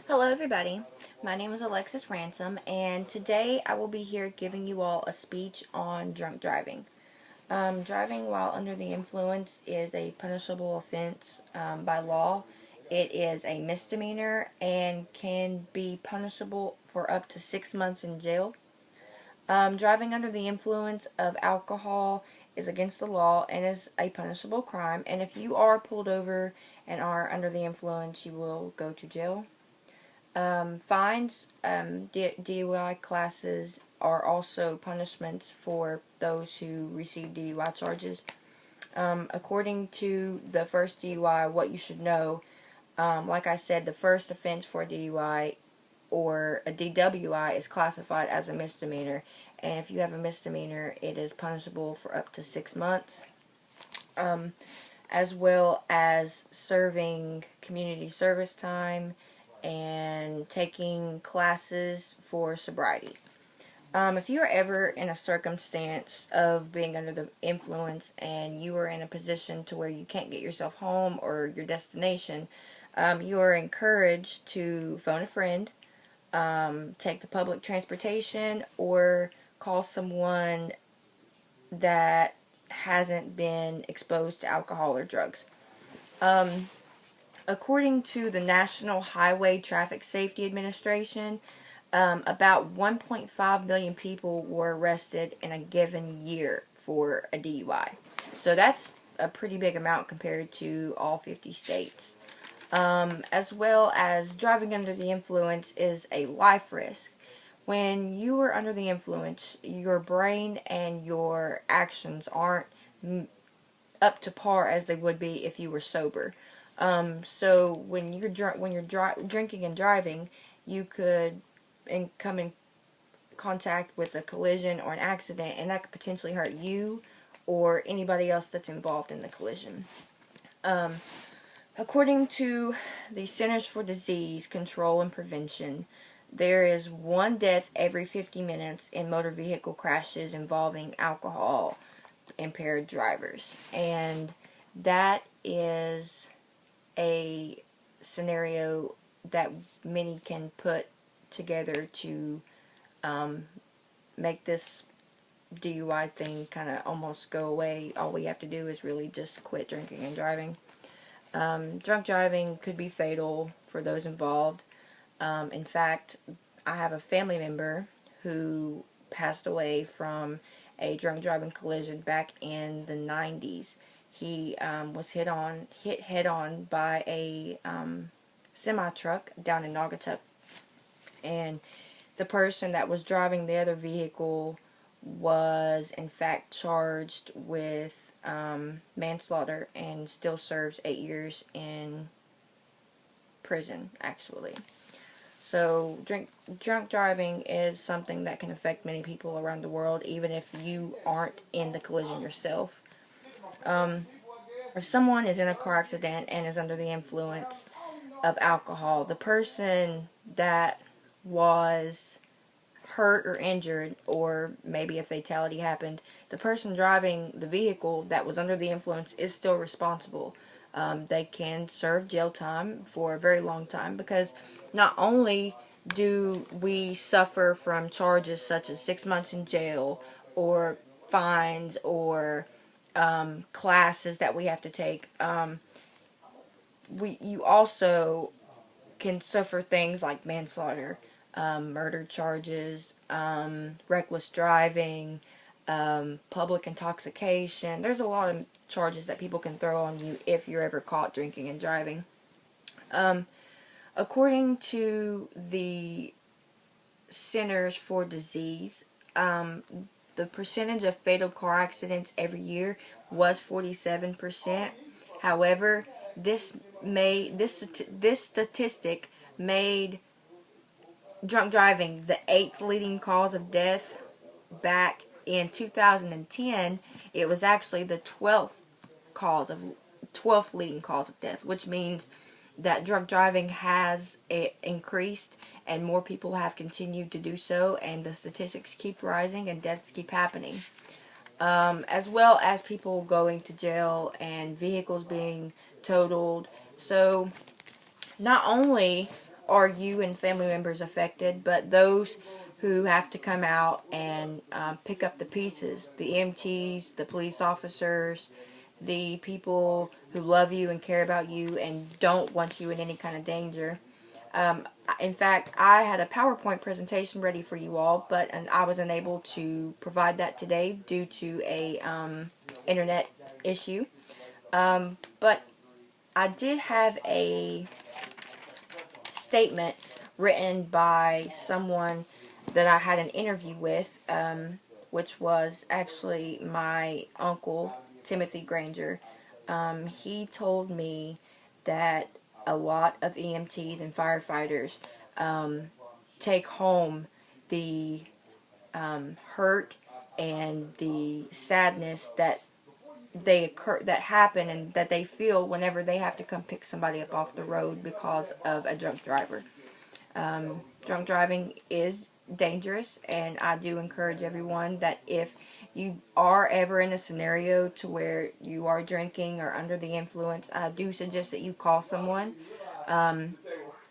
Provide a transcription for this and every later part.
Hello everybody, my name is Alexis Ransom and today I will be here giving you all a speech on drunk driving. Driving while under the influence is a punishable offense by law. It is a misdemeanor and can be punishable for up to 6 months in jail. Driving under the influence of alcohol is against the law and is a punishable crime, and if you are pulled over and are under the influence, you will go to jail. Fines, DUI classes are also punishments for those who receive DUI charges. According to the first DUI, what you should know, like I said, the first offense for a DUI or a DWI is classified as a misdemeanor, and if you have a misdemeanor, it is punishable for up to 6 months, as well as serving community service time and taking classes for sobriety. If you are ever in a circumstance of being under the influence and you are in a position to where you can't get yourself home or your destination, you are encouraged to phone a friend, take the public transportation, or call someone that hasn't been exposed to alcohol or drugs. According to the National Highway Traffic Safety Administration, about 1.5 million people were arrested in a given year for a DUI. So that's a pretty big amount compared to all 50 states. As well as driving under the influence is a life risk. When you are under the influence, your brain and your actions aren't up to par as they would be if you were sober. So when you're drinking and driving, you could come in contact with a collision or an accident, and that could potentially hurt you or anybody else that's involved in the collision. According to the Centers for Disease Control and Prevention, there is one death every 50 minutes in motor vehicle crashes involving alcohol impaired drivers, and that is a scenario that many can put together to make this DUI thing kind of almost go away. All we have to do is really just quit drinking and driving. Drunk driving could be fatal for those involved. In fact, I have a family member who passed away from a drunk driving collision back in the 90s. He was hit head on by a semi-truck down in Naugatuck, and the person that was driving the other vehicle was in fact charged with manslaughter and still serves 8 years in prison, actually. So drunk driving is something that can affect many people around the world, even if you aren't in the collision yourself. If someone is in a car accident and is under the influence of alcohol, the person that was hurt or injured, or maybe a fatality happened, the person driving the vehicle that was under the influence is still responsible. They can serve jail time for a very long time, because not only do we suffer from charges such as 6 months in jail or fines or classes that we have to take, you also can suffer things like manslaughter, murder charges, reckless driving, public intoxication. There's a lot of charges that people can throw on you if you're ever caught drinking and driving. According to the Centers for Disease, the percentage of fatal car accidents every year was 47%. However, this statistic made drunk driving the 8th leading cause of death. Back in 2010, it was actually the 12th leading cause of death, which means that drunk driving has increased and more people have continued to do so, and the statistics keep rising and deaths keep happening. As well as people going to jail and vehicles being totaled. So not only are you and family members affected, but those who have to come out and pick up the pieces, the EMTs, the police officers, the people who love you and care about you and don't want you in any kind of danger. In fact, I had a PowerPoint presentation ready for you all, but I was unable to provide that today due to a internet issue. But I did have a statement written by someone that I had an interview with, which was actually my uncle, Timothy Granger. He told me that a lot of EMTs and firefighters take home the hurt and the sadness that that happen and that they feel whenever they have to come pick somebody up off the road because of a drunk driver. Drunk driving is dangerous, and I do encourage everyone that if you are ever in a scenario to where you are drinking or under the influence, I do suggest that you call someone.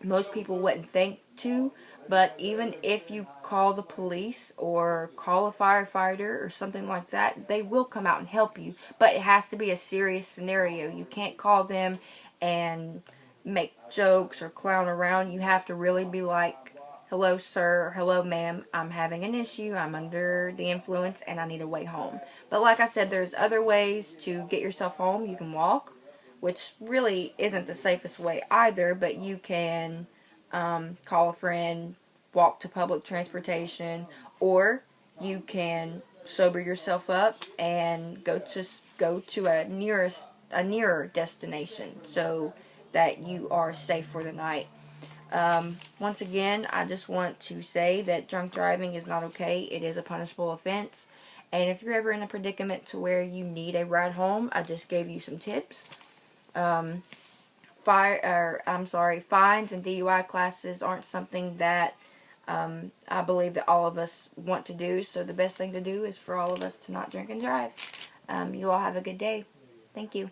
Most people wouldn't think to, but even if you call the police or call a firefighter or something like that, they will come out and help you. But it has to be a serious scenario. You can't call them and make jokes or clown around. You have to really be like, hello sir, or hello ma'am, I'm having an issue, I'm under the influence and I need a way home. But like I said, there's other ways to get yourself home. You can walk, which really isn't the safest way either, but you can call a friend, walk to public transportation, or you can sober yourself up and go to a nearer destination so that you are safe for the night. Once again, I just want to say that drunk driving is not okay. It is a punishable offense. And if you're ever in a predicament to where you need a ride home, I just gave you some tips. Fines and DUI classes aren't something that I believe that all of us want to do. So the best thing to do is for all of us to not drink and drive. You all have a good day. Thank you.